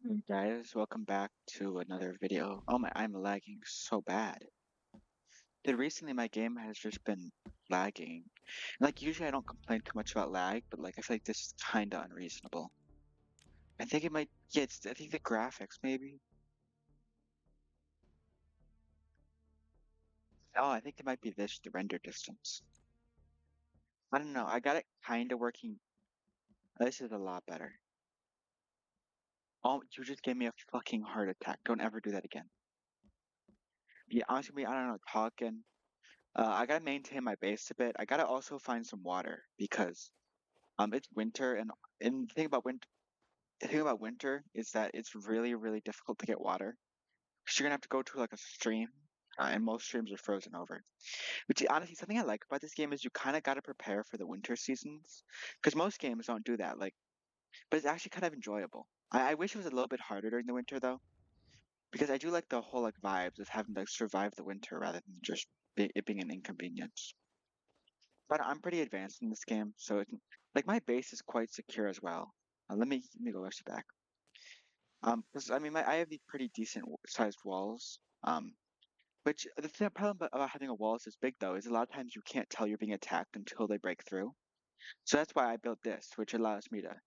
Hey guys, welcome back to another video. Oh my, I'm lagging so bad. Dude, recently my game has just been lagging. Like usually I don't complain too much about lag, but like I feel like this is kinda unreasonable. I think it might, yeah, I think the graphics maybe. Oh, I think it might be this, the render distance. I don't know, I got it kinda working. This is a lot better. Oh, you just gave me a fucking heart attack. Don't ever do that again. Yeah, honestly, I don't know, talking. I gotta maintain my base a bit. I gotta also find some water because it's winter, and the thing about winter is that it's really really difficult to get water because you're gonna have to go to like a stream, and most streams are frozen over. Which honestly, something I like about this game is you kind of gotta prepare for the winter seasons because most games don't do that. Like, but it's actually kind of enjoyable. I wish it was a little bit harder during the winter though, because I do like the whole like vibes of having to survive the winter rather than just it being an inconvenience. But I'm pretty advanced in this game, so like my base is quite secure as well. Let me go actually back. 'Cause I mean, I have these pretty decent sized walls. Which the problem about having a wall this big though is a lot of times you can't tell you're being attacked until they break through. So that's why I built this, which allows me to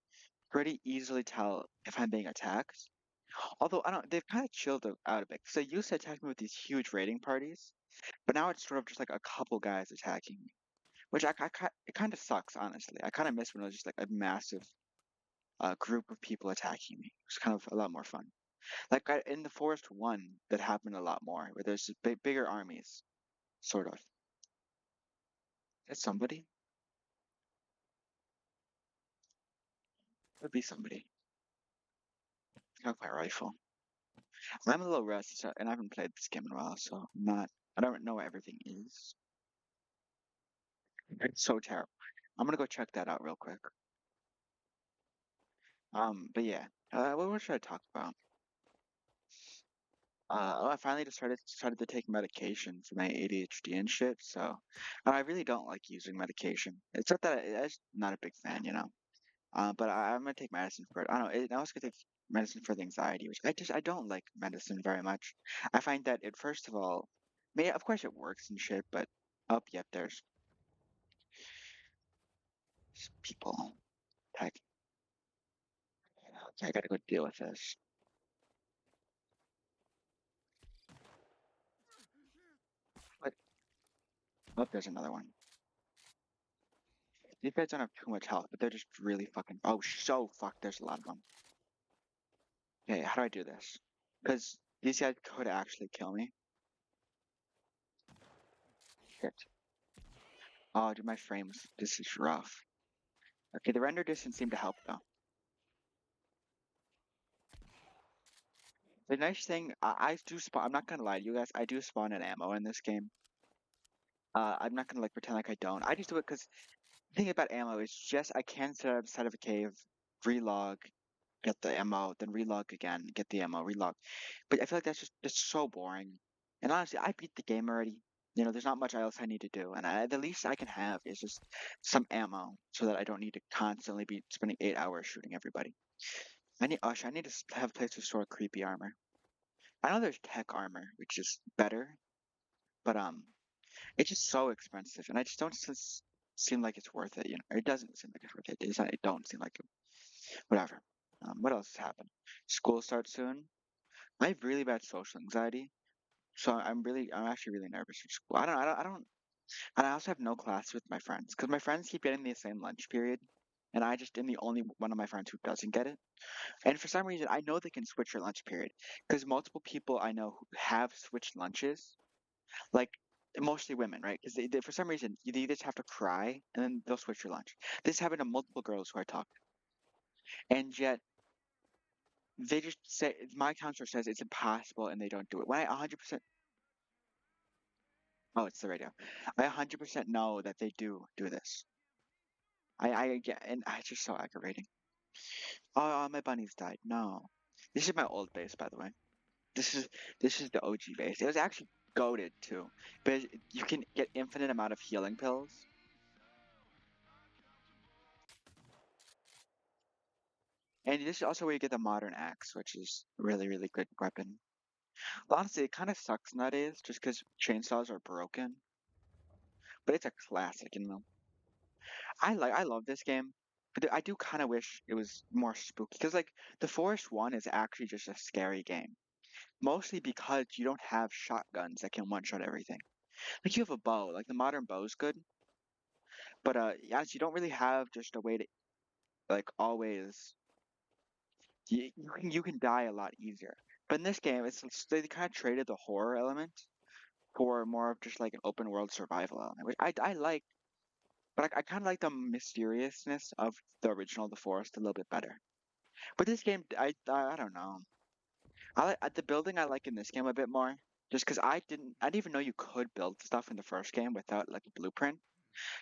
pretty easily tell if I'm being attacked. Although I don't, they've kind of chilled out a bit. So they used to attack me with these huge raiding parties, but now it's sort of just like a couple guys attacking me, which it kind of sucks honestly. I kind of miss when it was just like a massive group of people attacking me. It's kind of a lot more fun. Like in the Forest One, that happened a lot more, where there's just bigger armies, sort of. That's somebody. Would be somebody. Got my rifle. I'm a little rusty, and I haven't played this game in a while, so I'm not. I don't know where everything is. It's so terrible. I'm gonna go check that out real quick. But yeah. What should I talk about? I finally decided to take medication for my ADHD and shit. So, I really don't like using medication. It's not that I'm just not a big fan, you know. But I'm gonna take medicine for it. I don't know. I also gonna take medicine for the anxiety, which I don't like medicine very much. I find that it first of all, I mean, of course it works and shit, but oh, yep, there's people. Heck, okay, I gotta go deal with this. But oh, there's another one. These guys don't have too much health, but they're just really fucking. Oh, so fuck. There's a lot of them. Okay, how do I do this? Because these guys could actually kill me. Shit. Oh, dude, my frames. This is rough. Okay, the render distance seemed to help though. The nice thing, I do spawn. I'm not gonna lie to you guys. I do spawn an ammo in this game. I'm not gonna like pretend like I don't. I just do it because the thing about ammo is just I can set up side of a cave, relog, get the ammo, then relog again, get the ammo, relog. But I feel like that's so boring. And honestly, I beat the game already. You know, there's not much else I need to do, and the least I can have is just some ammo, so that I don't need to constantly be spending 8 hours shooting everybody. I need to have a place to store creepy armor. I know there's tech armor, which is better, but it's just so expensive, and I just don't seem like it's worth it. You know, it doesn't seem like it's worth it. It don't seem like it. Whatever. What else has happened? School starts soon. I have really bad social anxiety, so I'm actually really nervous for school. I don't, and I also have no class with my friends because my friends keep getting the same lunch period, and I just am the only one of my friends who doesn't get it. And for some reason, I know they can switch your lunch period because multiple people I know who have switched lunches, like mostly women, right? Because for some reason they just have to cry and then they'll switch your lunch. This happened to multiple girls who I talked to, and yet they just say my counselor says it's impossible and they don't do it. When I 100%, oh, it's the radio. I 100% know that they do this. I get, and it's just so aggravating. Oh, my bunnies died. No, this is my old base, by the way. This is this is the OG base. It was actually goaded too, but you can get infinite amount of healing pills. And this is also where you get the modern axe, which is a really, really good weapon. But honestly, it kind of sucks nowadays just because chainsaws are broken. But it's a classic, you know. I love this game, but I do kind of wish it was more spooky because like the Forest One is actually just a scary game, mostly because you don't have shotguns that can one shot everything. Like you have a bow, like the modern bow is good, but yes, you don't really have just a way to like always. You can die a lot easier. But in this game, they kind of traded the horror element for more of just like an open world survival element, which I like. But I kind of like the mysteriousness of the original The Forest a little bit better. But this game, I don't know. I like the building I like in this game a bit more, just because I didn't even know you could build stuff in the first game without like a blueprint.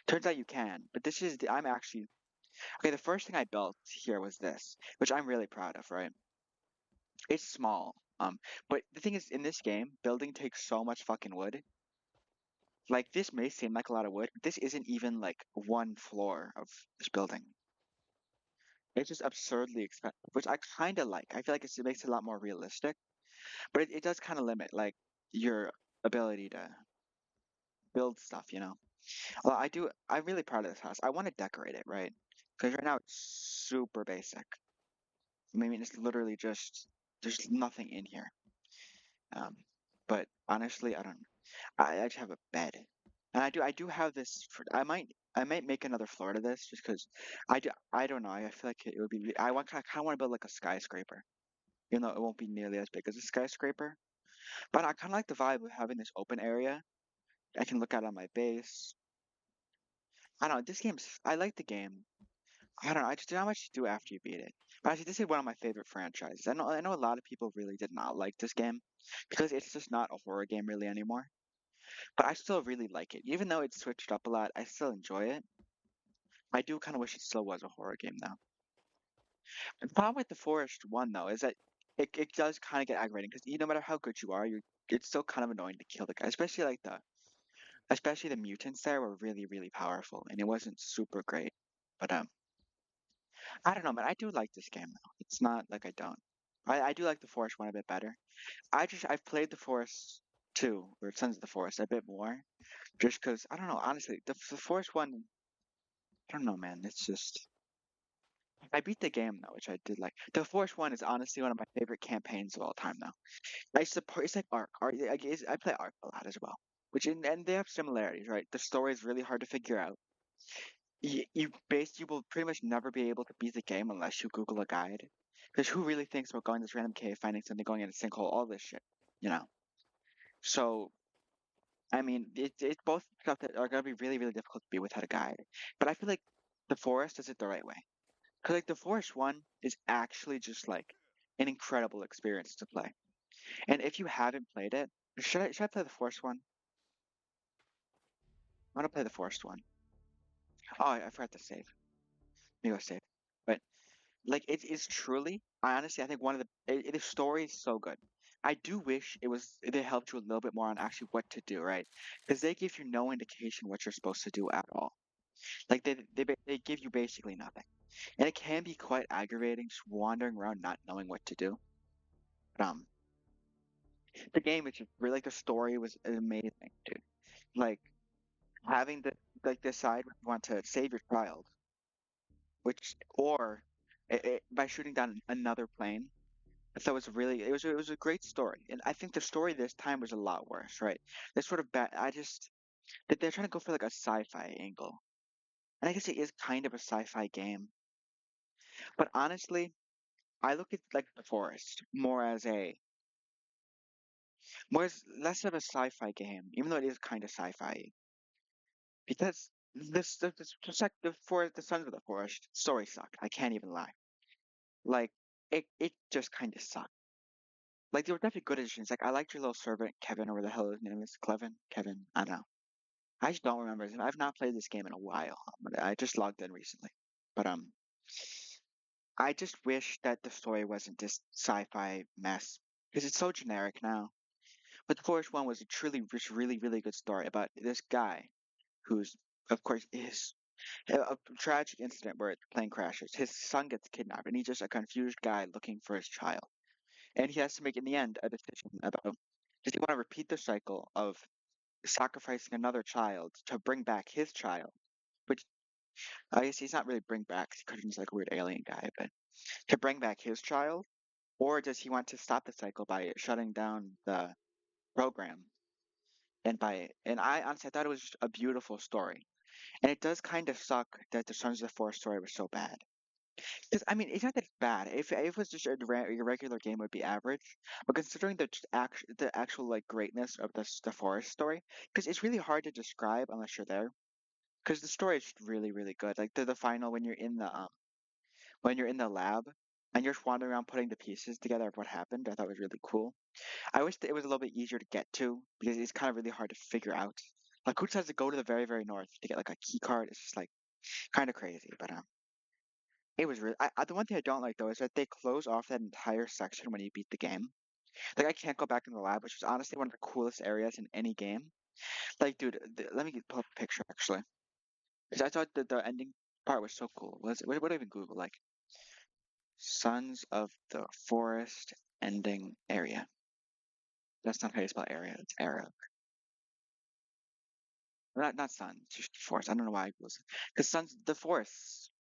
Turns out you can, but I'm actually okay. The first thing I built here was this, which I'm really proud of. Right, it's small. But the thing is, in this game, building takes so much fucking wood. Like this may seem like a lot of wood, but this isn't even like one floor of this building. It's just absurdly expensive, which I kind of like. I feel like it makes it a lot more realistic, but it does kind of limit like your ability to build stuff, you know. Well, I'm really proud of this house. I want to decorate it, right? Because right now it's super basic. I mean, it's literally just there's nothing in here. Um, but honestly, I don't. I just have a bed, and I do have this. I might make another floor to this just because I don't know. I feel like it would be. I kind of want to build like a skyscraper, even though it won't be nearly as big as a skyscraper. But I kind of like the vibe of having this open area. I can look out on my base. I don't know. I like the game. I don't know. I just don't know how much to do after you beat it. But actually, this is one of my favorite franchises. I know a lot of people really did not like this game because it's just not a horror game really anymore. But I still really like it. Even though it's switched up a lot, I still enjoy it. I do kind of wish it still was a horror game though. The problem with the Forest one though is that it does kind of get aggravating because no matter how good you are, it's still kind of annoying to kill the guy, especially the mutants there were really really powerful and it wasn't super great. But I don't know, man. I do like this game though. It's not like I don't. I do like the Forest one a bit better. I've played the Forest 2 or Sons of the Forest a bit more just because I don't know. Honestly, the Forest one, I don't know, man. It's just I beat the game though, which I did like. The Forest one is honestly one of my favorite campaigns of all time though. I support it's like Ark. I play Ark a lot as well. And they have similarities, right? The story is really hard to figure out. You will pretty much never be able to beat the game unless you Google a guide. Because who really thinks about going to this random cave, finding something, going in a sinkhole, all this shit, you know? So I mean, it's both stuff that are gonna be really really difficult to beat without a guide. But I feel like the Forest does it the right way. Because like the Forest one is actually just like an incredible experience to play. And if you haven't played it, should I play the Forest one? I want to play the Forest one. Oh, I forgot to save. Maybe I'll save. But like it is truly, I honestly, I think one of the story is so good. I do wish they helped you a little bit more on actually what to do, right? Because they give you no indication what you're supposed to do at all. Like they give you basically nothing, and it can be quite aggravating just wandering around not knowing what to do. But the game is just really like the story was amazing, dude. Like having to like decide when you want to save your child, which or by shooting down another plane. I thought it was a great story, and I think the story this time was a lot worse, right? They're sort of bad. They're trying to go for like a sci-fi angle, and I guess it is kind of a sci-fi game. But honestly, I look at like The Forest more as less of a sci-fi game, even though it is kind of sci-fi, because this just like the Sons of the Forest story sucked. I can't even lie. Like it just kind of sucked. Like there were definitely good additions. Like I liked your little servant Kevin or whatever the hell his name is, Clevin, Kevin. I don't know. I just don't remember his name. I've not played this game in a while. But I just logged in recently. But I just wish that the story wasn't this sci-fi mess because it's so generic now. But the Forest one was a truly, just really, really good story about this guy who's, of course, is. A tragic incident where the plane crashes. His son gets kidnapped, and he's just a confused guy looking for his child. And he has to make, in the end, a decision about does he want to repeat the cycle of sacrificing another child to bring back his child, which I guess he's not really bring back because he's like a weird alien guy, but to bring back his child, or does he want to stop the cycle by shutting down the program? And I honestly thought it was just a beautiful story. And it does kind of suck that the Sons of the Forest story was so bad. Because I mean, it's not that it's bad. If it was just a regular game, it would be average. But considering the actual like greatness of the Forest story, because it's really hard to describe unless you're there. Because the story is just really really good. Like the final when you're in the lab and you're just wandering around putting the pieces together of what happened, I thought was really cool. I wish that it was a little bit easier to get to because it's kind of really hard to figure out. Like who has to go to the very very north to get like a key card? It's just like kind of crazy, but it was really. The one thing I don't like though is that they close off that entire section when you beat the game. Like I can't go back in the lab, which was honestly one of the coolest areas in any game. Like, dude, let me pull up a picture actually, 'cause I thought that the ending part was so cool. What do I even Google? Like, Sons of the Forest ending area. That's not how you spell area. It's area. Not Sun. It's just Forest. I don't know why I was because Sons the Forest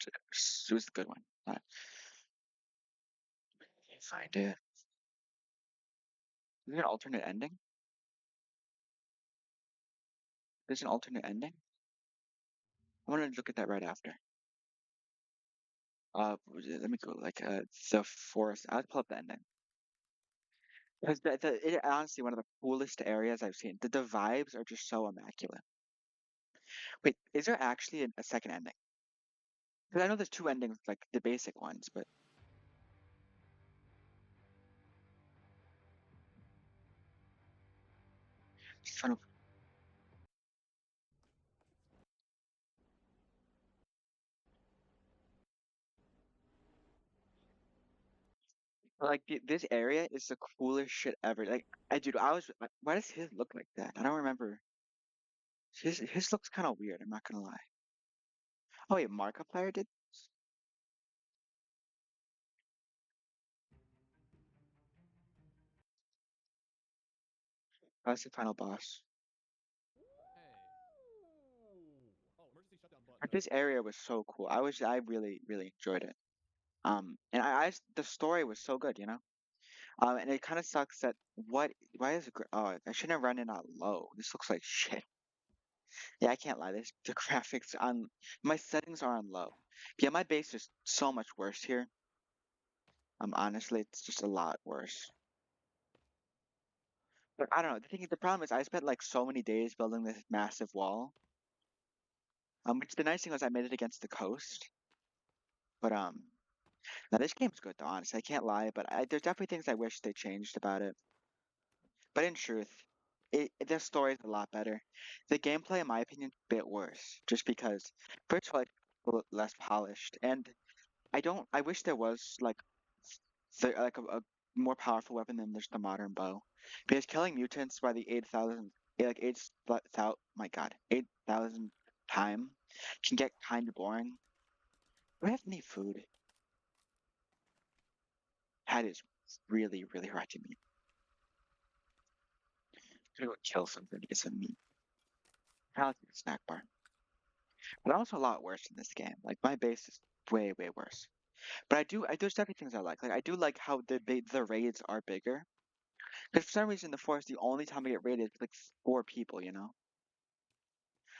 was the good one. Find it. Is there an alternate ending? There's an alternate ending. I want to look at that right after. Let me go like the forest. I'll pull up the ending because it honestly one of the coolest areas I've seen. The vibes are just so immaculate. Wait, is there actually a second ending? Because I know there's two endings, like the basic ones, but just trying to like this area is the coolest shit ever. Like dude, why does his look like that? I don't remember. His looks kind of weird. I'm not gonna lie. Oh wait, Markiplier did. That's the final boss. But this area was so cool. I really really enjoyed it. And the story was so good, you know. And it kind of sucks that why is oh I shouldn't have run it on low. This looks like shit. Yeah, I can't lie. This the graphics on my settings are on low. Yeah, my base is so much worse here. Honestly, it's just a lot worse. But I don't know. The problem is I spent like so many days building this massive wall. Which the nice thing was I made it against the coast. But now this game's good though. Honestly, I can't lie. But there's definitely things I wish they changed about it. But in truth, the story is a lot better. The gameplay, in my opinion, is a bit worse, just because first of all, it's a little less polished, and I don't. I wish there was like a more powerful weapon than just the modern bow, because killing mutants by the 8,000, like 8,000, my God, 8,000 time can get kind of boring. Do I have any food? That is really, really hurting me. I'm gonna go kill something to get some meat. I'll take a snack bar. But I'm also a lot worse in this game. Like my base is way, way worse. But there's definitely things I like. Like I do like how the raids are bigger. Because for some reason, the forest, the only time I get raided is like four people, you know.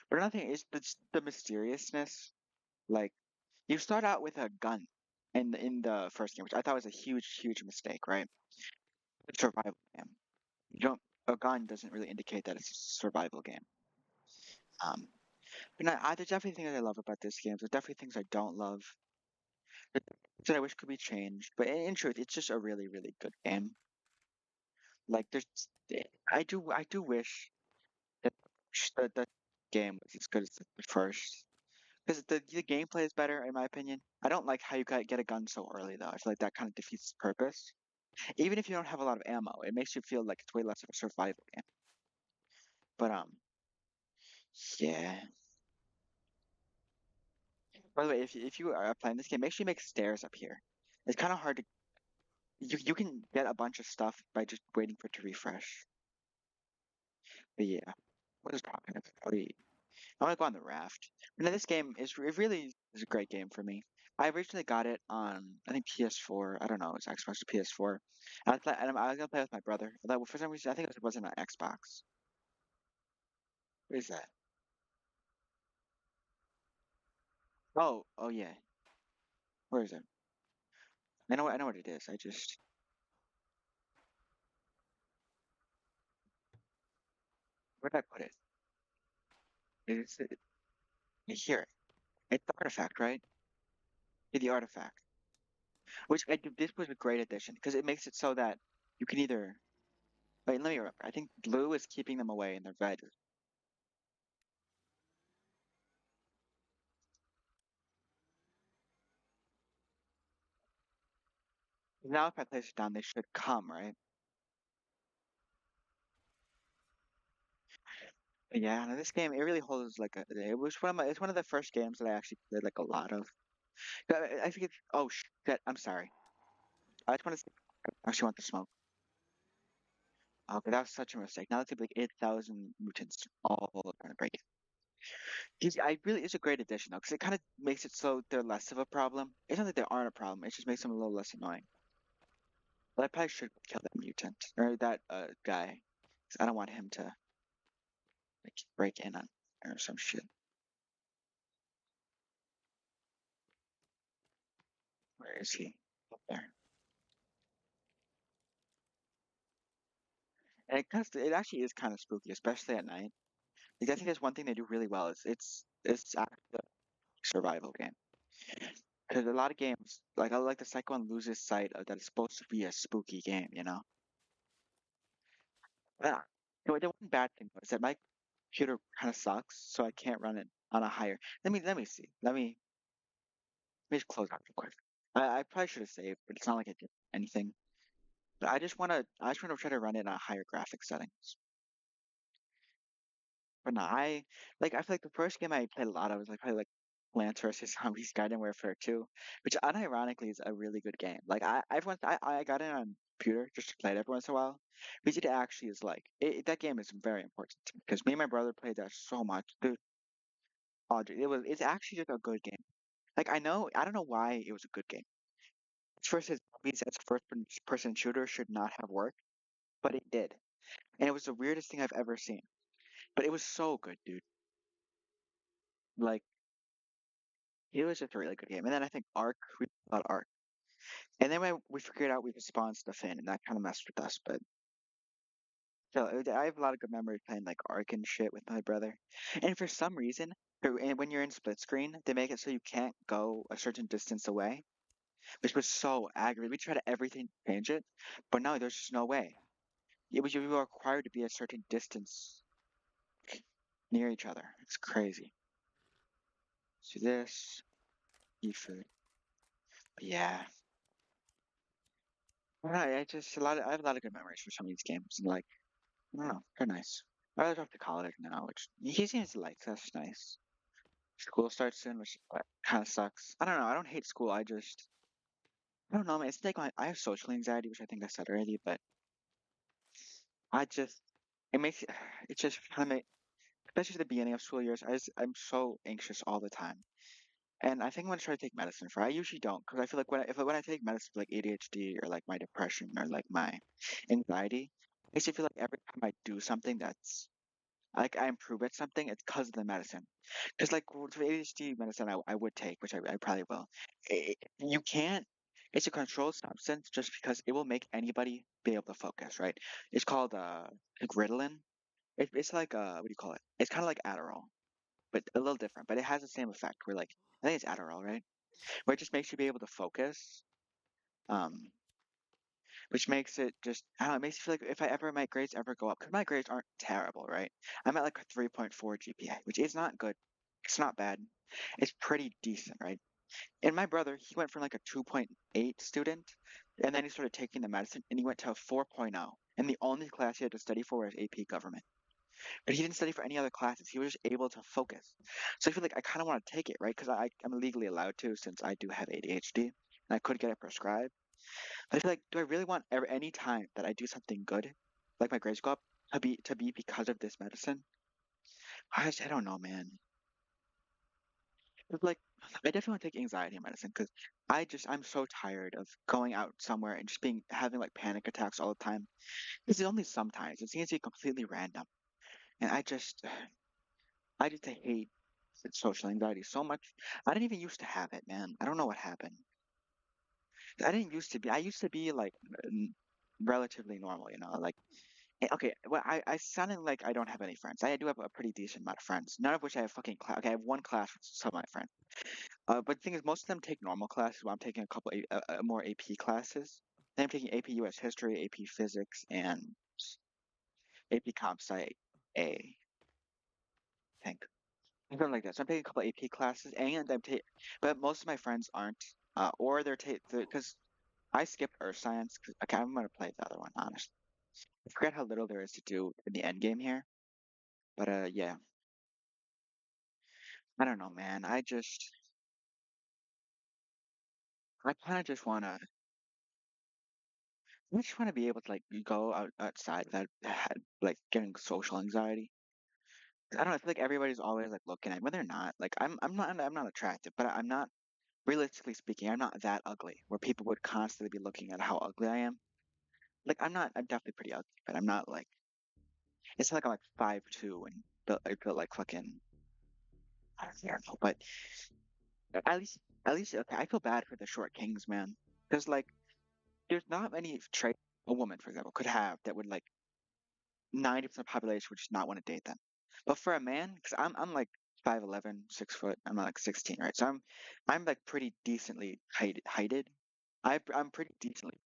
But another thing is the mysteriousness. Like you start out with a gun in the first game, which I thought was a huge, huge mistake, right? It's a survival game. You don't a gun doesn't really indicate that it's a survival game. Um, but there's definitely things I love about this game. There's definitely things I don't love. That I wish could be changed. But in truth, it's just a really, really good game. Like I do wish that the game was as good as the first. Because the gameplay is better in my opinion. I don't like how you get a gun so early though. I feel like that kind of defeats the purpose. Even if you don't have a lot of ammo, it makes you feel like it's way less of a survival game. But yeah. By the way, if you are playing this game, make sure you make stairs up here. It's kind of hard to you can get a bunch of stuff by just waiting for it to refresh. But yeah, what is talking about? I want to go on the raft. Now this game is it really is a great game for me. I originally got it on I think PS4. I don't know, it's Xbox or PS4. And I was gonna play with my brother. Although for some reason I think it wasn't on Xbox. What is that? Oh yeah. Where is it? I know what it is. I just where did I put it? It's it, here. It's the artifact, right? Yeah, the artifact. Which this was a great addition because it makes it so that you can either wait. Let me remember. I think blue is keeping them away, and the red. Now if I place it down, they should come, right? But yeah, no, this game it really holds like a. It was one of my. It's one of the first games that I actually played like a lot of. I think it's. Oh shit! I'm sorry. I just want to. I actually want the smoke. Okay, that was such a mistake. Now it's like 8,000 mutants all trying to break it. I really, it's a great addition though, because it kind of makes it so they're less of a problem. It's not that they aren't a problem. It just makes them a little less annoying. But I probably should kill that mutant or that guy, 'cause I don't want him to like break in on or some shit. Where is he? Up there. And it actually is kind of spooky, especially at night. Like I think that's one thing they do really well is it's actually a survival game. Because a lot of games, like I like the second one loses sight of that it's supposed to be a spooky game, you know? Yeah. The one bad thing was that my computer kind of sucks, so I can't run it on a higher. Let me see. Let me just close out real quick. I probably should have saved, but it's not like I did anything. But I just wanna try to run it on higher graphic settings. But no, I feel like the first game I played a lot of was like probably like Plants vs Zombies Garden Warfare 2, which unironically is a really good game. Like I got it on computer just to play it every once in a while. Because it actually is like that game is very important to me because me and my brother played that so much. Dude, Audrey, it's actually just a good game. Like I don't know why it was a good game. First vs Zombies as a person shooter should not have worked, but it did. And it was the weirdest thing I've ever seen. But it was so good, dude. Like it was just a really good game. And then I think Ark, we thought Ark. And then when we figured out we could spawn stuff in, and that kind of messed with us. But so I have a lot of good memories playing like Ark and shit with my brother. And for some reason, and when you're in split screen, they make it so you can't go a certain distance away, which was so aggravating. We tried to everything to change it, but no, there's just no way. You were required to be a certain distance near each other. It's crazy. So this, eat food. But yeah, I don't know, I just I have a lot of good memories for some of these games, and like I don't know, they're nice. I rather off to college now, which he seems to like. So that's nice. School starts soon, which kind of sucks. I don't know. I don't hate school. I don't know, man. It's like I have social anxiety, which I think I said already, but I just it makes it just kind of especially at the beginning of school years. I'm so anxious all the time. And I think I'm gonna try to take medicine for. I usually don't because I feel like when I take medicine for like ADHD or like my depression or like my anxiety, I used to feel like every time I do something that's like I improve at something, it's because of the medicine. Because like for ADHD medicine, I would take, which I probably will. You can't. It's a controlled substance just because it will make anybody be able to focus, right? It's called like Ritalin. It's like what do you call it? It's kind of like Adderall, but a little different. But it has the same effect. Where like I think it's Adderall, right? Where it just makes you be able to focus. Um, which makes it just I don't know, it makes you feel like if I ever my grades ever go up, because my grades aren't terrible, right? I'm at like a 3.4 GPA, which is not good. It's not bad. It's pretty decent, right? And my brother, he went from like a 2.8 student, and then he started taking the medicine, and he went to a 4.0. And the only class he had to study for was AP Government. but he didn't study for any other classes. He was just able to focus. So I feel like I kind of want to take it, right? Because I'm legally allowed to since I do have ADHD and I could get it prescribed. But I feel like, do I really want any time that I do something good, like my grades go up, to be because of this medicine? I don't know, man. It's like I definitely want to take anxiety medicine because I'm so tired of going out somewhere and just being having like panic attacks all the time. This is only sometimes. It seems to be completely random, and I just hate social anxiety so much. I didn't even used to have it, man. I don't know what happened. I didn't used to be. I used to be like n- relatively normal, like okay. Well, I sounded like I don't have any friends. I do have a pretty decent amount of friends. None of which I have fucking class. Okay, I have one class with some of my friends. But the thing is, most of them take normal classes. While I'm taking a couple more AP classes. Then I'm taking AP US History, AP Physics, and AP Comp Sci A. I think. Something like that. So I'm taking a couple AP classes, and but most of my friends aren't, or they're taking because I skipped Earth Science. Okay, I'm gonna play the other one, honestly. I forget how little there is to do in the end game here, but yeah, I don't know, man. I kind of just I just wanna be able to like go outside without like getting social anxiety. I don't know. I feel like everybody's always like looking at me. When they're not. Like I'm not attractive, but I'm not. Realistically speaking, I'm not that ugly where people would constantly be looking at how ugly I am. Like I'm not. I'm definitely pretty ugly, but I'm not like. It's not like I'm like 5'2" and I built like fucking. I don't know, but at least okay. I feel bad for the short kings, man, because like there's not many traits a woman, for example, could have that would like 90% of the population would just not want to date them. But for a man, because I'm like 5'11", 6 foot. I'm not like 16, right? So I'm like pretty decently heighted. I'm pretty decently,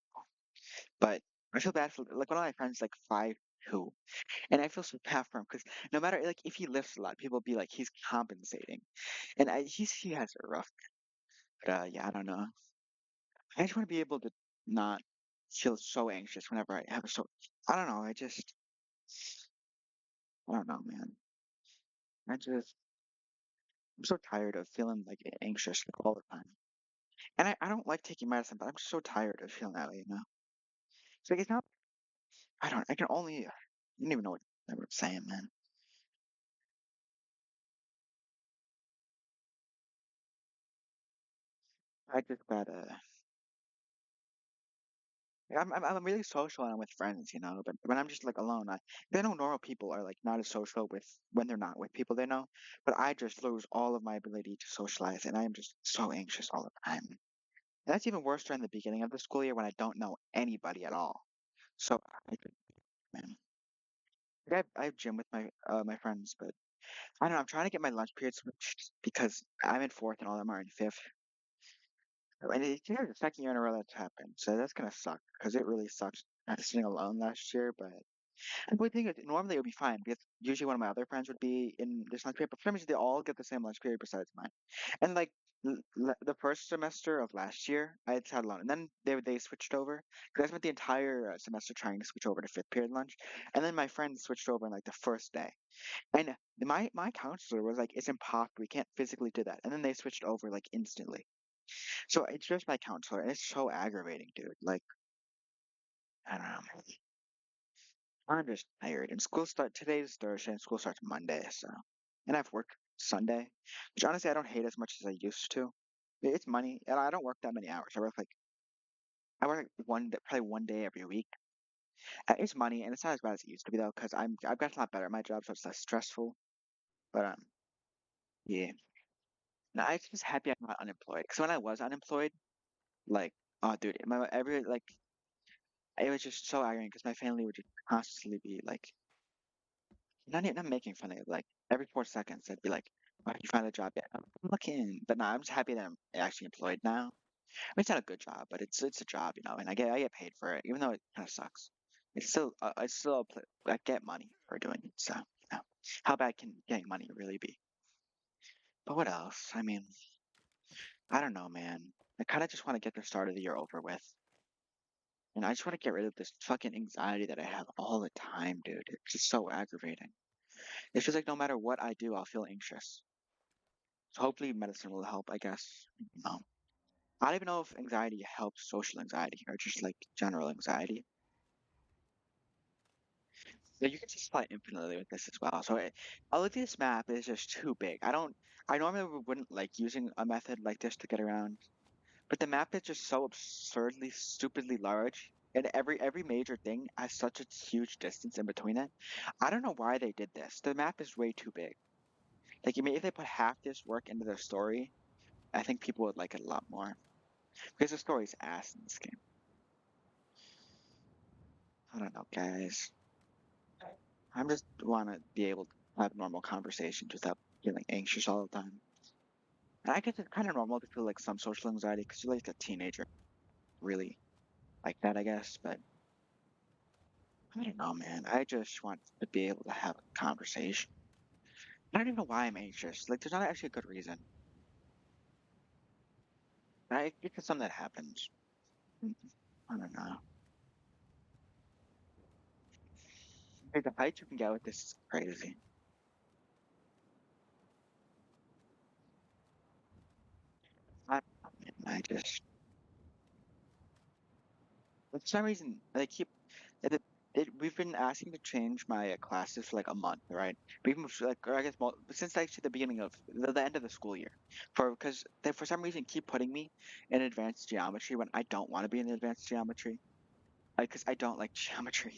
but I feel bad for like one of my friends like 5'2", and I feel so bad for him because no matter like if he lifts a lot, people be like he's compensating, and he has it rough. But yeah, I don't know. I just want to be able to not feel so anxious whenever I have a so. I don't know. I don't know, man. I just I'm so tired of feeling like anxious like, all the time. And I don't like taking medicine, but I'm so tired of feeling that way. It's like it's not I can only I don't even know what I'm saying, man. I just gotta I'm really social and I'm with friends, but when I'm just like alone, I know normal people are like not as social with when they're not with people they know, but I just lose all of my ability to socialize and I am just so anxious all the time. And that's even worse during the beginning of the school year when I don't know anybody at all. So I, man. Like, I have gym with my friends, but I don't know. I'm trying to get my lunch period switched because I'm in fourth and all of them are in fifth. And it's the second year in a row that's happened, so that's gonna suck because it really sucks sitting alone last year. But the good thing is normally it would be fine because usually one of my other friends would be in this lunch period, but for some reason they all get the same lunch period besides mine. And like the first semester of last year, I had sat alone, and then they switched over because I spent the entire semester trying to switch over to fifth period lunch, and then my friends switched over in like the first day. And my counselor was like, "It's impossible. We can't physically do that." And then they switched over like instantly. So it's just my counselor, and it's so aggravating, dude. Like I don't know. I'm just tired. And school start today's Thursday, and school starts Monday. So, and I have work Sunday, which honestly I don't hate as much as I used to. It's money, and I don't work that many hours. I work like probably one day every week. It's money, and it's not as bad as it used to be though, because I've gotten a lot better at my job, so it's less stressful. But yeah. No, I'm just happy I'm not unemployed. Because when I was unemployed, like, oh, dude, it was just so aggravating because my family would just constantly be like, not making fun of it. Like every 4 seconds, they'd be like, "Why did you find a job yet?" I'm looking, but no, I'm just happy that I'm actually employed now. I mean, it's not a good job, but it's a job, and I get paid for it, even though it kind of sucks. I get money for doing it. So, how bad can getting money really be? But what else? I mean, I don't know, man. I kind of just want to get the start of the year over with. And I just want to get rid of this fucking anxiety that I have all the time, dude. It's just so aggravating. It's just like no matter what I do, I'll feel anxious. So hopefully medicine will help, I guess. No. I don't even know if anxiety helps social anxiety or just like general anxiety. Yeah, you can just apply infinitely with this as well. So all of this map is just too big. I normally wouldn't like using a method like this to get around, but the map is just so absurdly, stupidly large, and every major thing has such a huge distance in between it. I don't know why they did this. The map is way too big. Like, I mean, if they put half this work into their story, I think people would like it a lot more because the story's ass in this game. I don't know, guys. I just want to be able to have normal conversations without feeling anxious all the time. And I guess it's kind of normal to feel like some social anxiety because you're like a teenager, really like that, I guess. But I don't know, man. I just want to be able to have a conversation. I don't even know why I'm anxious. Like, there's not actually a good reason. It's just something that happens. Mm, I don't know. Hey, the height you can get with this is crazy. I don't know, man. I just, for some reason, they keep it, we've been asking to change my classes for like a month, right? We've moved like, or I guess since actually the beginning of the end of the school year, for because they for some reason keep putting me in advanced geometry when I don't want to be in advanced geometry, like because I don't like geometry.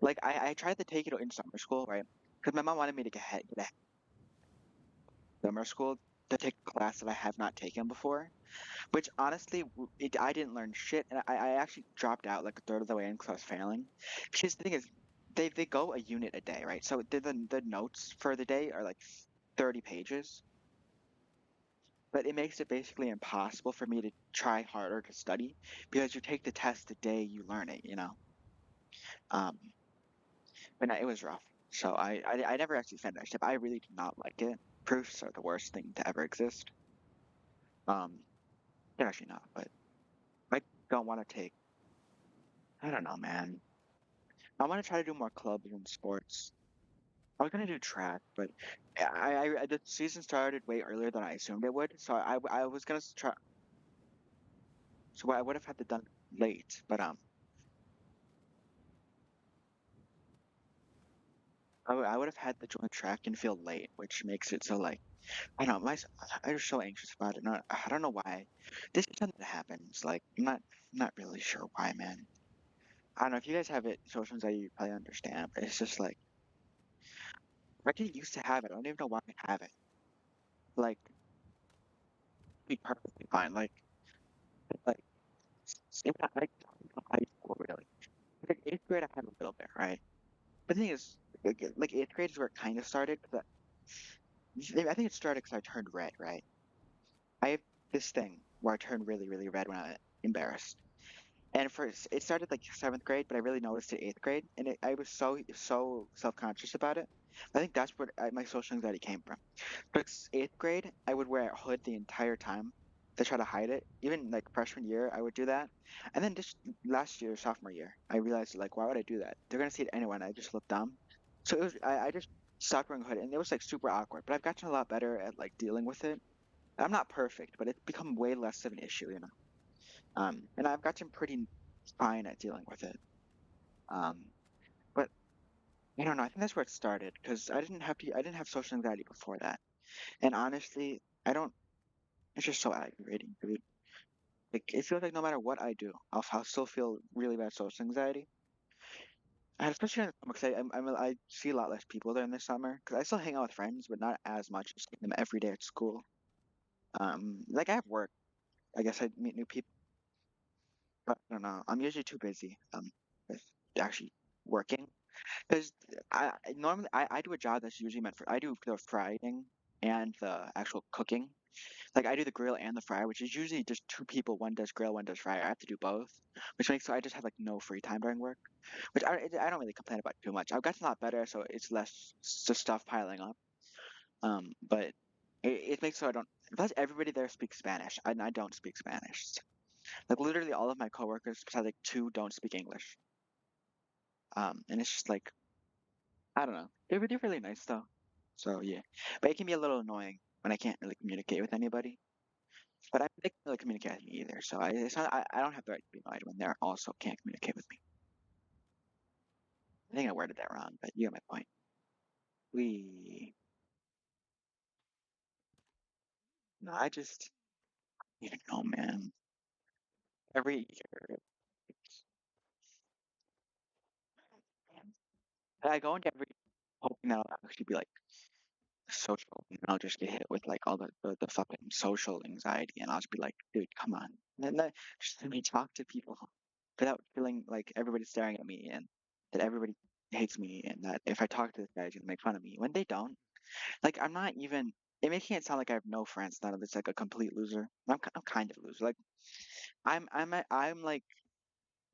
Like I tried to take it in summer school, right? Because my mom wanted me to get a summer school to take a class that I have not taken before. Which honestly, I didn't learn shit, and I actually dropped out like a third of the way in because I was failing. Because the thing is, they go a unit a day, right? So the notes for the day are like 30 pages, but it makes it basically impossible for me to try harder to study because you take the test the day you learn it, you know. Um, but no, it was rough. So I never actually finished it, but I really did not like it. Proofs are the worst thing to ever exist. Um, they're actually not, but I don't want to take. I don't know, man. I want to try to do more clubs and sports. I was gonna do track, but the season started way earlier than I assumed it would. So I was gonna try. So I would have had to done late, but I would have had to join track and feel late, which makes it so like I don't know. I was so anxious about it. Not, I don't know why. This is something that happens. Like I'm not really sure why, man. I don't know if you guys have it social anxiety, you probably understand, but it's just like I didn't used to have it. I don't even know why I have it. Like be perfectly fine. Like same time, like high school really. Like eighth grade, I had a little bit, right? But the thing is, like eighth grade is where it kind of started. But I think it started because I turned red, right? I have this thing where I turn really, really red when I'm embarrassed. And it started like seventh grade, but I really noticed it eighth grade, and I was so self-conscious about it. I think that's where my social anxiety came from. But eighth grade, I would wear a hood the entire time to try to hide it. Even like freshman year, I would do that. And then just last year, sophomore year, I realized like, why would I do that? They're gonna see it anyway, and I just look dumb. So I just stopped wearing a hood, and it was like super awkward. But I've gotten a lot better at like dealing with it. I'm not perfect, but it's become way less of an issue, you know. And I've gotten pretty fine at dealing with it. Um, but I don't know. I think that's where it started because I didn't have social anxiety before that. And honestly, I don't. It's just so aggravating, dude. Like it feels like no matter what I do, I'll still feel really bad social anxiety. And especially in the summer, 'cause I see a lot less people there in the summer because I still hang out with friends, but not as much as them every day at school. Like I have work. I guess I meet new people, but I don't know. I'm usually too busy with actually working because normally I do a job that's usually meant for I do the frying and the actual cooking. Like I do the grill and the fryer, which is usually just two people. One does grill, one does fryer. I have to do both, which makes so I just have like no free time during work, which I don't really complain about too much. I've gotten a lot better, so it's less just stuff piling up. But it makes so I don't. Plus, everybody there speaks Spanish, and I don't speak Spanish. Like literally all of my coworkers, besides like two, don't speak English. And it's just like I don't know. They're really nice though. So yeah, but it can be a little annoying when I can't really communicate with anybody. But they can't really communicate with me either. So it's not, I don't have the right to be annoyed when they also can't communicate with me. I think I worded that wrong, but you get my point. We, no, I just, you know, man. Every year, I go into every hoping that I'll actually be like social, and I'll just get hit with like all the fucking social anxiety, and I'll just be like, dude, come on, and then just let me talk to people without feeling like everybody's staring at me and that everybody hates me, and that if I talk to this guy, he's gonna make fun of me when they don't. Like I'm not even. It making it sound like I have no friends. None of it's like a complete loser. I'm kind of a loser. Like I'm like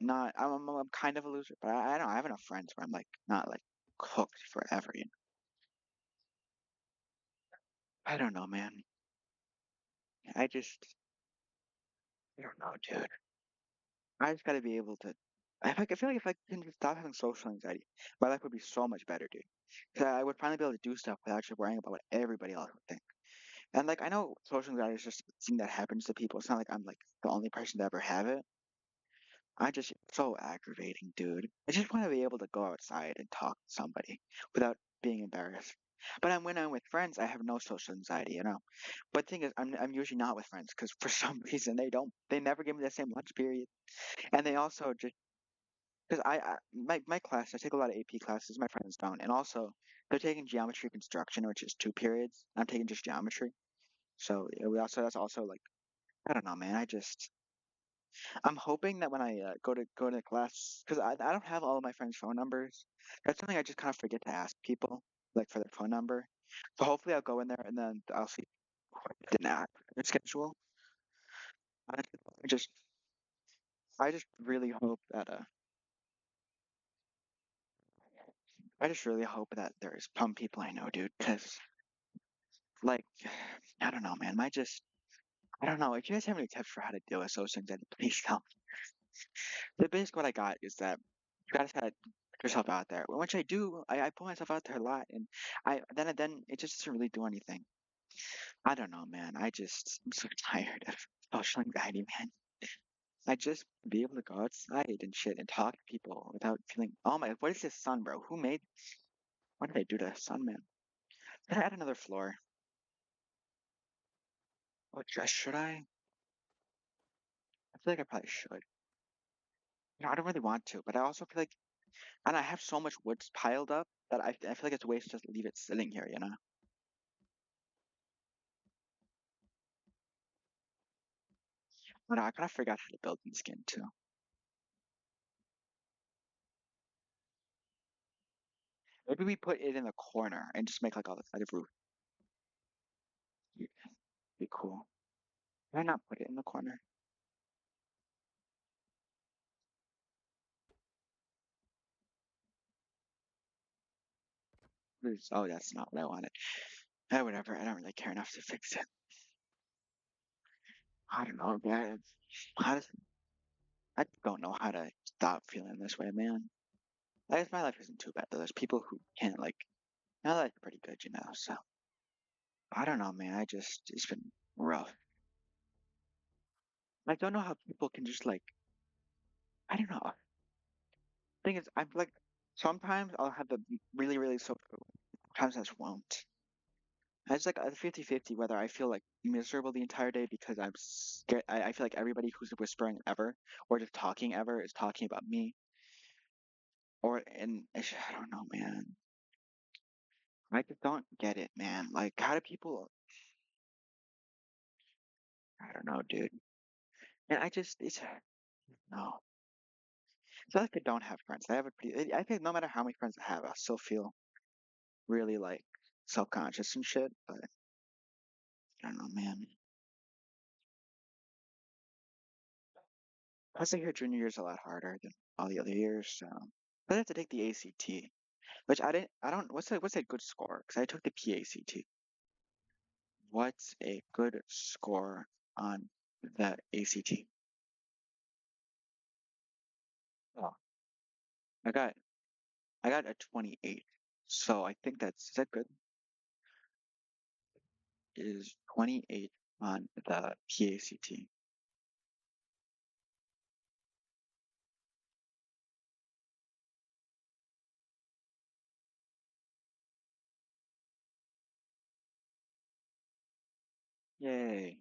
not. I'm kind of a loser, but I don't. I have enough friends where I'm like not like hooked forever. You know. I don't know, man. I just. I don't know, dude. I just gotta be able to. I feel like if I can just stop having social anxiety, my life would be so much better, dude. 'Cause I would finally be able to do stuff without just worrying about what everybody else would think. And like I know social anxiety is just a thing that happens to people. It's not like I'm like the only person to ever have it. I just it's so aggravating, dude. I just want to be able to go outside and talk to somebody without being embarrassed. But when I'm with friends, I have no social anxiety, you know. But the thing is, I'm usually not with friends because for some reason they never give me the same lunch period, and they also just because my class I take a lot of AP classes, my friends don't, and also they're taking geometry construction, which is 2 periods. I'm taking just geometry, so yeah, we also that's also like I don't know, man. I'm hoping that when I go to class, because I don't have all of my friends' phone numbers. That's something I just kind of forget to ask people, like for their phone number. So hopefully I'll go in there and then I'll see the app their schedule. I I just I just really hope that I just really hope that there's some people I know, dude. Because like I don't know, man. I don't know. If you guys have any tips for how to deal with social anxiety, please tell me. The basic what I got is that you guys gotta put yourself out there. Which I do. I put myself out there a lot, and then it just doesn't really do anything. I don't know, man. I'm so tired of social anxiety, man. I just be able to go outside and shit and talk to people without feeling. Oh my, what is this sun, bro? Who made? What did they do to the sun, man? Can I add another floor? What should I? I feel like I probably should. I don't really want to, but I also feel like, and I have so much wood piled up that I feel like it's a waste to just leave it sitting here, you know? But I kind of forgot how to build in skin too. Maybe we put it in the corner and just make like all the side of roof. Yeah, be cool. Why not put it in the corner? Oh, that's not what I wanted. Whatever. I don't really care enough to fix it. I don't know, man. How does I don't know how to stop feeling this way, man. I guess my life isn't too bad though. There's people who can't like my life's pretty good, you know. So I don't know, man. It's been rough. I don't know how people can just like I don't know. Thing is, I'm like sometimes I'll have the really really social. Sometimes I just won't. It's like a 50-50 whether I feel like miserable the entire day because I'm scared. I feel like everybody who's whispering ever or just talking ever is talking about me. I don't know, man. I just don't get it, man. Like, how do people? I don't know, dude. And it's no. I feel like I don't have friends. I have a pretty. I think no matter how many friends I have, I still feel really like self-conscious and shit. But I don't know, man. Plus, I hear junior year's a lot harder than all the other years. So, but I have to take the ACT, which I didn't. I don't. What's a good score? Because I took the PACT. What's a good score on the ACT? Oh, I got I got a 28. So I think is that good? is 28 on the PACT. Yay.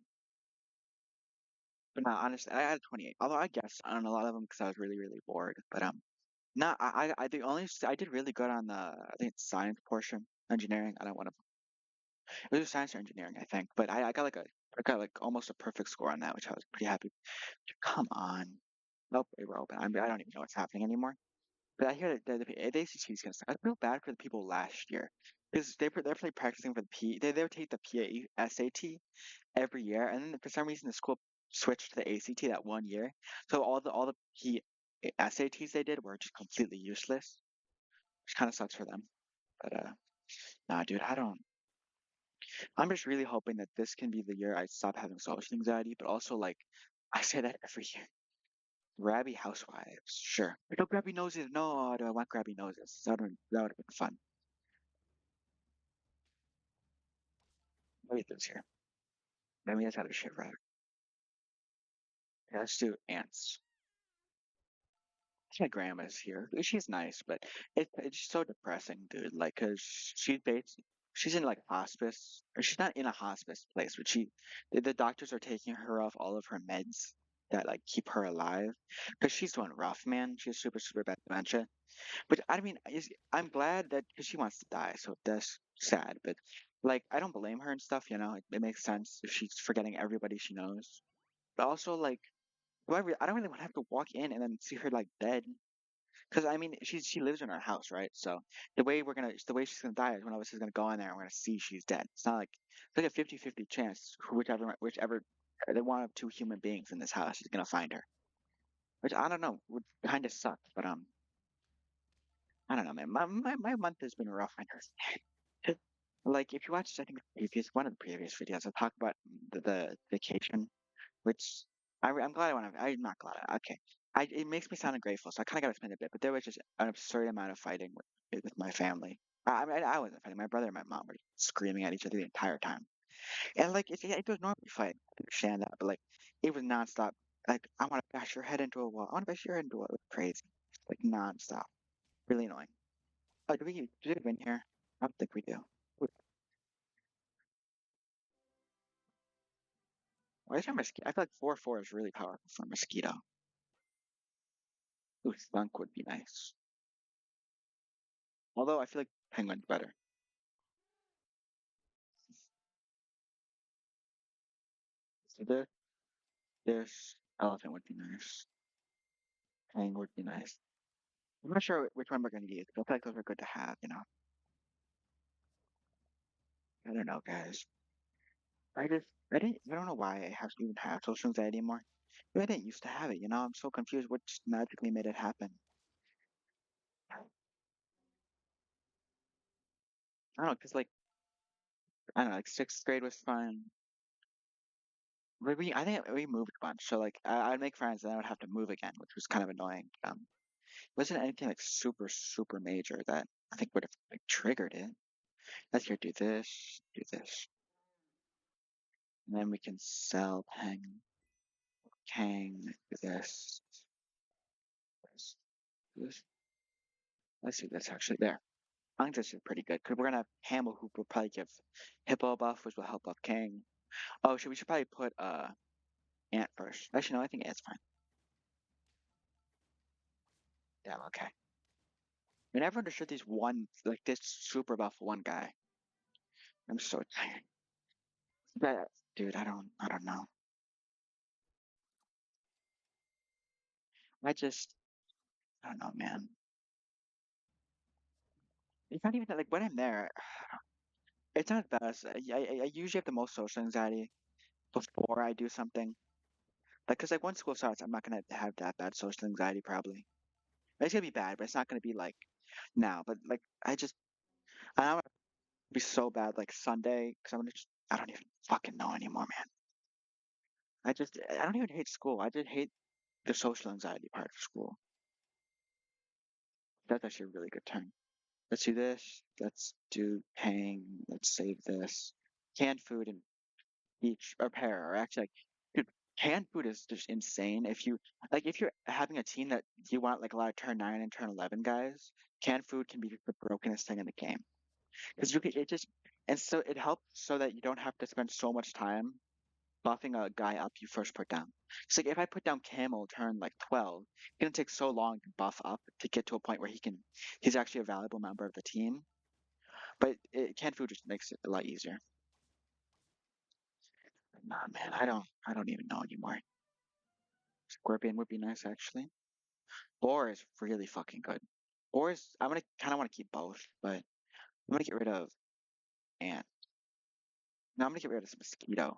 But no, honestly, I had 28. Although I guessed on a lot of them because I was really, really bored. But no, the only I did really good on the I think it's science portion, engineering. I don't want to. It was science or engineering, I think. But I got like almost a perfect score on that, which I was pretty happy. Come on. Nope, they were open. I don't even know what's happening anymore. But I hear that the ACT is gonna start. I feel bad for the people last year because they're probably practicing for the P. They would take the PA every year, and then for some reason the school switched to the ACT that one year. So all the P SATs they did were just completely useless, which kind of sucks for them. But nah, dude, I don't. I'm just really hoping that this can be the year I stop having social anxiety, but also like I say that every year. Grabby housewives, sure. But no grabby noses. No, do I want grabby noses? That would have been fun. Wait, this here. Let me just have a shit right. Yeah, let's do ants. My grandma's here. She's nice, but it's so depressing, dude. Like, cause she's in like hospice, or she's not in a hospice place, but the doctors are taking her off all of her meds that like keep her alive, cause she's doing rough, man. She has super super bad dementia. But I mean, I'm glad that because she wants to die, so that's sad. But like, I don't blame her and stuff. It makes sense if she's forgetting everybody she knows. But also like, I don't really want to have to walk in and then see her like dead. Because I mean, she lives in our house, right? So the way she's gonna die is one of us is gonna go in there and we're gonna see she's dead. It's not like it's like a 50-50 chance whichever the one of two human beings in this house is gonna find her. Which I don't know, would kind of suck, but I don't know, man. My month has been rough on her. Like if you watch, I think one of the previous videos, I talked about the vacation, which I'm glad I went. I'm not glad. Okay, it makes me sound ungrateful, so I kind of got to explain a bit. But there was just an absurd amount of fighting with my family. I mean, I wasn't fighting. My brother and my mom were screaming at each other the entire time, and like it was normally fight. I understand that, but like it was nonstop. Like I want to bash your head into a wall. I want to bash your head into a wall. It was crazy, like nonstop. Really annoying. Oh, do we win here? I don't think we do. Why is there mosquito? I feel like 4-4 is really powerful for a mosquito. Ooh, skunk would be nice. Although I feel like penguin's better. So this elephant would be nice. Penguin would be nice. I'm not sure which one we're gonna use, but I feel like those are good to have. I don't know, guys. I don't know why I have to even have social anxiety anymore. Maybe I didn't used to have it. I'm so confused what just magically made it happen. I don't know, cause like I don't know, like sixth grade was fun. I think we moved a bunch, so like I'd make friends and I would have to move again, which was kind of annoying. Wasn't anything like super super major that I think would have like triggered it. Let's here do this, and then we can sell Kang, do this, this. Let's do this actually there. I think this is pretty good because we're gonna have Hamel who will probably give Hippo a buff, which will help up Kang. Oh, we should probably put Ant first. Actually, no, I think Ant's fine. Yeah, okay. I never understood these one like this super buff one guy. I'm so tired. But, dude, I don't know. I don't know, man. It's not even like when I'm there, it's not the best. I usually have the most social anxiety before I do something. Like, cause like once school starts, I'm not gonna have that bad social anxiety probably. It's gonna be bad, but it's not gonna be like now. But like, I don't want to be so bad like Sunday, cause I don't even fucking know anymore, man. I don't even hate school. I just hate the social anxiety part of school. That's actually a really good term. Let's do this. Let's do paying. Let's save this. canned food and each or pair are actually like, dude, canned food is just insane. If you're having a team that you want like a lot of turn 9 and turn 11 guys, canned food can be the brokenest thing in the game because you can it just and so it helps so that you don't have to spend so much time buffing a guy up you first put down. It's like if I put down Camel turn like 12, it's gonna take so long to buff up to get to a point where he's actually a valuable member of the team. But canned food just makes it a lot easier. Nah, man, I don't even know anymore. Scorpion would be nice actually. Boar is really fucking good. Boar is I'm gonna kind of want to keep both, but I'm gonna get rid of ant. No, I'm gonna get rid of this mosquito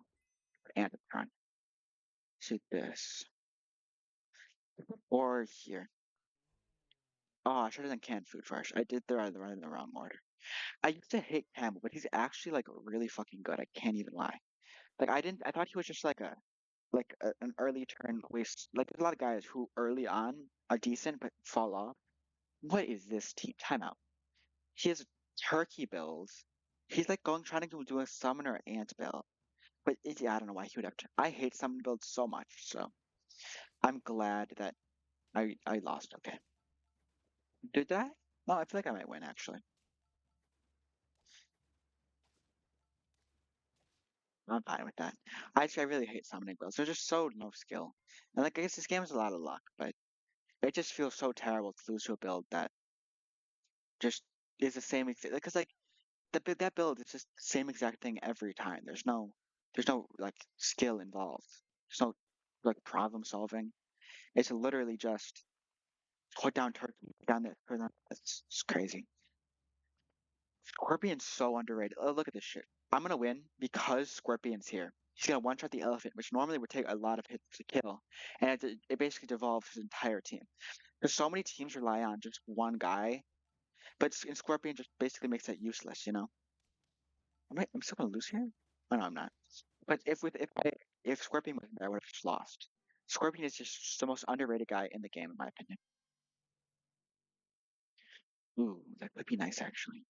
ant up front. Shoot this or here. Oh, I should have done canned food first. I did the right in the wrong order. I used to hate Campbell, but he's actually like really fucking good. I can't even lie. Like I didn't. I thought he was just an early turn waste. Like there's a lot of guys who early on are decent but fall off. What is this team? Timeout. He has turkey bills. He's like going trying to do a summoner ant build. But yeah, I don't know why he would have to. I hate summon builds so much, so I'm glad that I lost. Okay. Did I? No, I feel like I might win actually. I'm fine with that. I really hate summoning builds. They're just so no skill. And like I guess this game is a lot of luck, but it just feels so terrible to lose to a build that just is the same exact because like that build is just the same exact thing every time. There's no like skill involved. There's no like problem solving. It's literally just put down turkey, put down this, put down. It's crazy. Scorpion's so underrated. Oh, look at this shit. I'm gonna win because Scorpion's here. He's gonna one shot the elephant, which normally would take a lot of hits to kill, and it basically devolves his entire team. Because so many teams rely on just one guy, but Scorpion just basically makes that useless. You know? I'm still gonna lose here. Oh, no, I'm not. But if Scorpion wasn't there, I would have just lost. Scorpion is just the most underrated guy in the game, in my opinion. Ooh, that could be nice actually.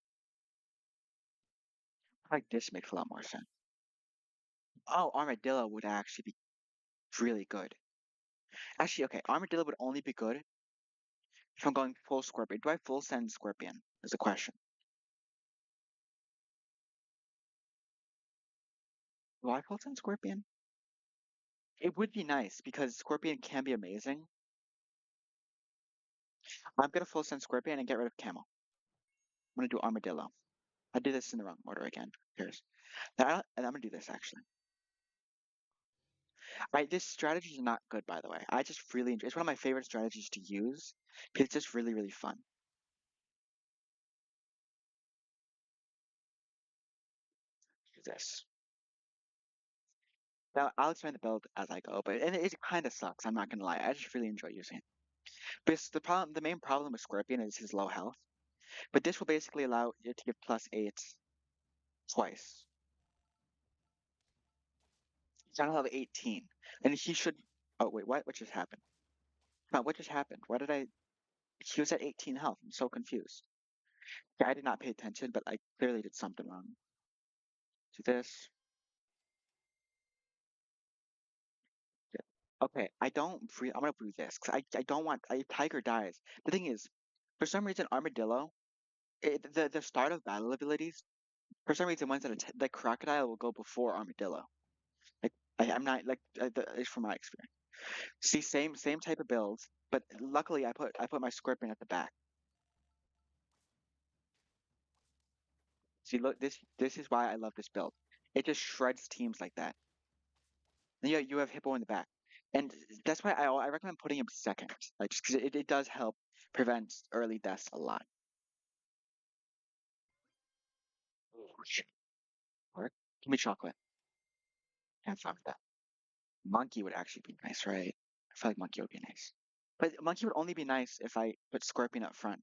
I like this makes a lot more sense. Oh, Armadillo would actually be really good. Actually, okay, Armadillo would only be good if I'm going full Scorpion. Do I full send Scorpion? Is the question. Do I full send Scorpion? It would be nice because Scorpion can be amazing. I'm gonna full send Scorpion and get rid of Camel. I'm gonna do Armadillo. I did this in the wrong order again. Who cares? And I'm gonna do this actually. This strategy is not good, by the way. I just really enjoy. It's one of my favorite strategies to use because it's just really, really fun. Do this. Now I'll explain the build as I go, but and it kind of sucks. I'm not gonna lie. I just really enjoy using it. Because the main problem with Scorpion is his low health. But this will basically allow you to give +8 twice. He's gonna have 18, and he should. Oh wait, what? What just happened? What just happened? Why did I? He was at 18 health. I'm so confused. Yeah, I did not pay attention, but I clearly did something wrong. Do this. Yeah. Okay, I don't breathe. I'm gonna breathe this because I don't want. Tiger dies. The thing is, for some reason, Armadillo, the start of battle abilities, for some reason, ones that like Crocodile will go before Armadillo. Like I'm not like it's from my experience. See, same type of builds, but luckily I put my Scorpion at the back. See, look, this is why I love this build. It just shreds teams like that. And you have Hippo in the back, and that's why I recommend putting him second, like just because it does help prevent early deaths a lot. Oh, shit. Or give me chocolate. Can't fuck with that. Monkey would actually be nice, right? I feel like monkey would be nice, but monkey would only be nice if I put Scorpion up front.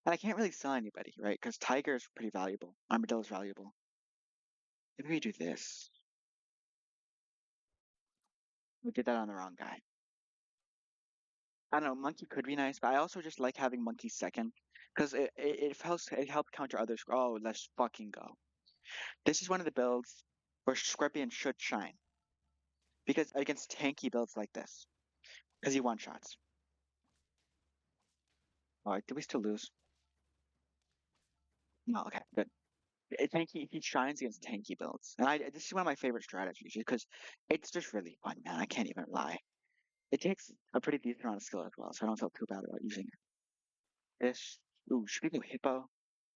And I can't really sell anybody, right? Because Tiger is pretty valuable. Armadillo is valuable. Maybe we do this. We did that on the wrong guy. I don't know. Monkey could be nice, but I also just like having Monkey second because it helps counter others. Oh, let's fucking go. This is one of the builds. where Scorpion should shine. Because against tanky builds like this, because he one shots. Oh, did we still lose? No, okay, good. Tanky, he shines against tanky builds, and this is one of my favorite strategies because it's just really fun, man. I can't even lie. It takes a pretty decent amount of skill as well, so I don't feel too bad about using it. Ish. Ooh, should we go hippo?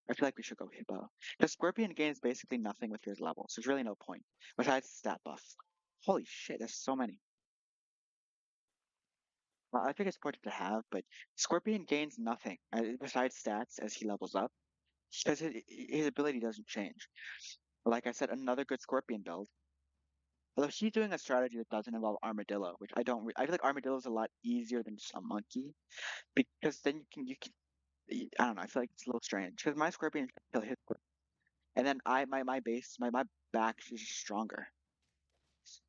I feel like we should go hippo. The Scorpion gains basically nothing with his level, so there's really no point besides stat buff. Holy shit, there's so many. Well, I think it's important to have, but Scorpion gains nothing besides stats as he levels up because his ability doesn't change. Like I said, another good Scorpion build. Although he's doing a strategy that doesn't involve Armadillo, which I don't. I feel like Armadillo is a lot easier than just a monkey because then I don't know. I feel like it's a little strange because my Scorpion can kill his, and then my base my back is just stronger.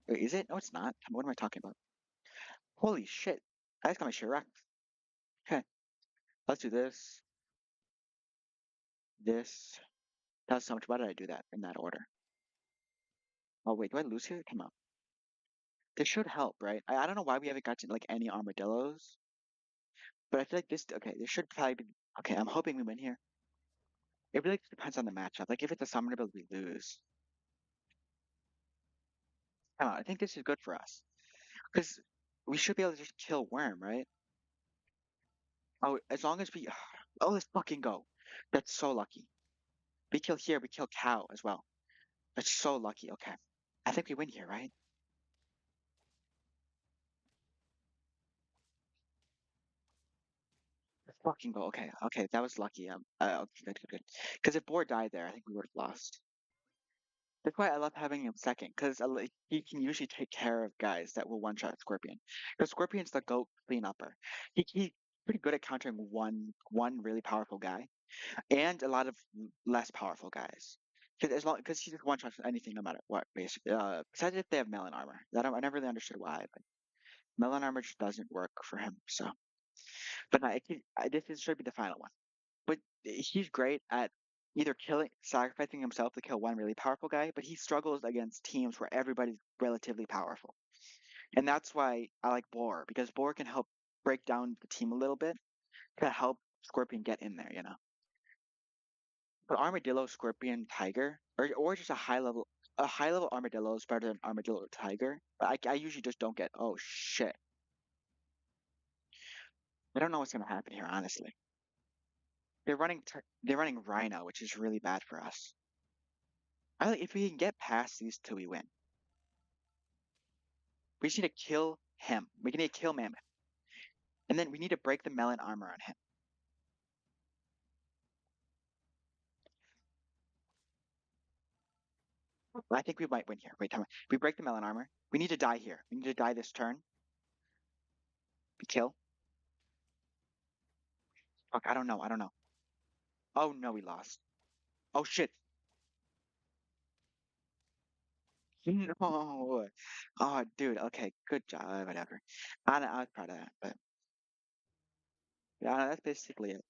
Wait, is it? No, it's not. What am I talking about? Holy shit! I just got my shit wrecked. Okay, let's do this. This. That's so much. Why did I do that in that order? Oh wait, do I lose here? Come on. This should help, right? I don't know why we haven't gotten like any armadillos, but I feel like this. Okay, this should probably be. Okay, I'm hoping we win here. It really depends on the matchup. Like if it's a summoner build, we lose. Come on, I think this is good for us because we should be able to just kill Worm, right? Oh, as long as we. Oh, let's fucking go. That's so lucky. We kill here. We kill Cow as well. That's so lucky. Okay, I think we win here, right? Let's fucking go. Okay, okay, that was lucky. Okay, good, good, good. Because if Boar died there, I think we would have lost. That's why I love having him second, because he can usually take care of guys that will one-shot Scorpion. Because Scorpion's the GOAT clean-upper. He's pretty good at countering one really powerful guy and a lot of less powerful guys. Because he just one-shots anything no matter what, basically. Besides if they have melon armor. I never really understood why, but melon armor just doesn't work for him. So, but no, should be the final one. But he's great at either sacrificing himself to kill one really powerful guy, but he struggles against teams where everybody's relatively powerful. And that's why I like Boar, because Boar can help break down the team a little bit to help Scorpion get in there, you know. But Armadillo, Scorpion, Tiger, or just a high level Armadillo is better than Armadillo Tiger. But I usually just don't get, oh shit. I don't know what's gonna happen here, honestly. They're running Rhino, which is really bad for us. I think if we can get past these two, we win. We just need to kill him. We need to kill Mammoth. And then we need to break the melon armor on him. I think we might win here. Wait, time. We break the melon armor. We need to die here. We need to die this turn. We kill. Fuck, I don't know. I don't know. Oh no, we lost. Oh shit. No. Oh, dude. Okay, good job. Whatever. I was proud of that. But yeah, that's basically it.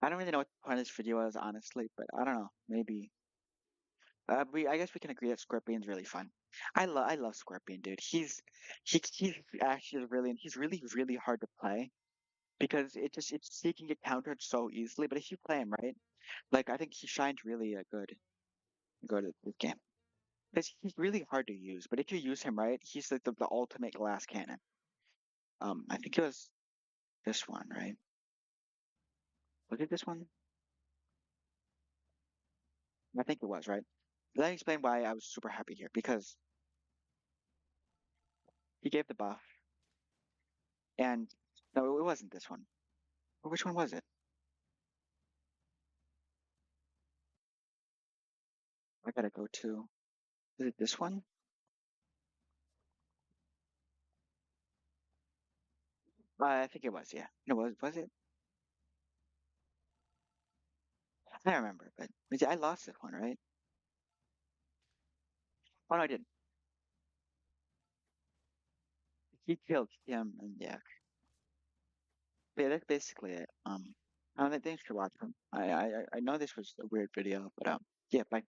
I don't really know what the point of this video is, honestly. But I don't know. Maybe. I guess we can agree that Scorpion's really fun. I love Scorpion, dude. He's actually he's really hard to play because he can get countered so easily. But if you play him right, like I think he shines really good at this game because he's really hard to use. But if you use him right, he's like the ultimate glass cannon. I think it was this one, right? Was it this one? I think it was, right? Let me explain why I was super happy here because he gave the buff, and no, it wasn't this one. Which one was it? I gotta go to. Is it this one? I think it was, yeah. No, was it? I don't remember, but I lost this one, right? Oh no, I didn't. He killed him, and yeah. But yeah, that's basically it. Thanks for watching. I know this was a weird video, but yeah, bye.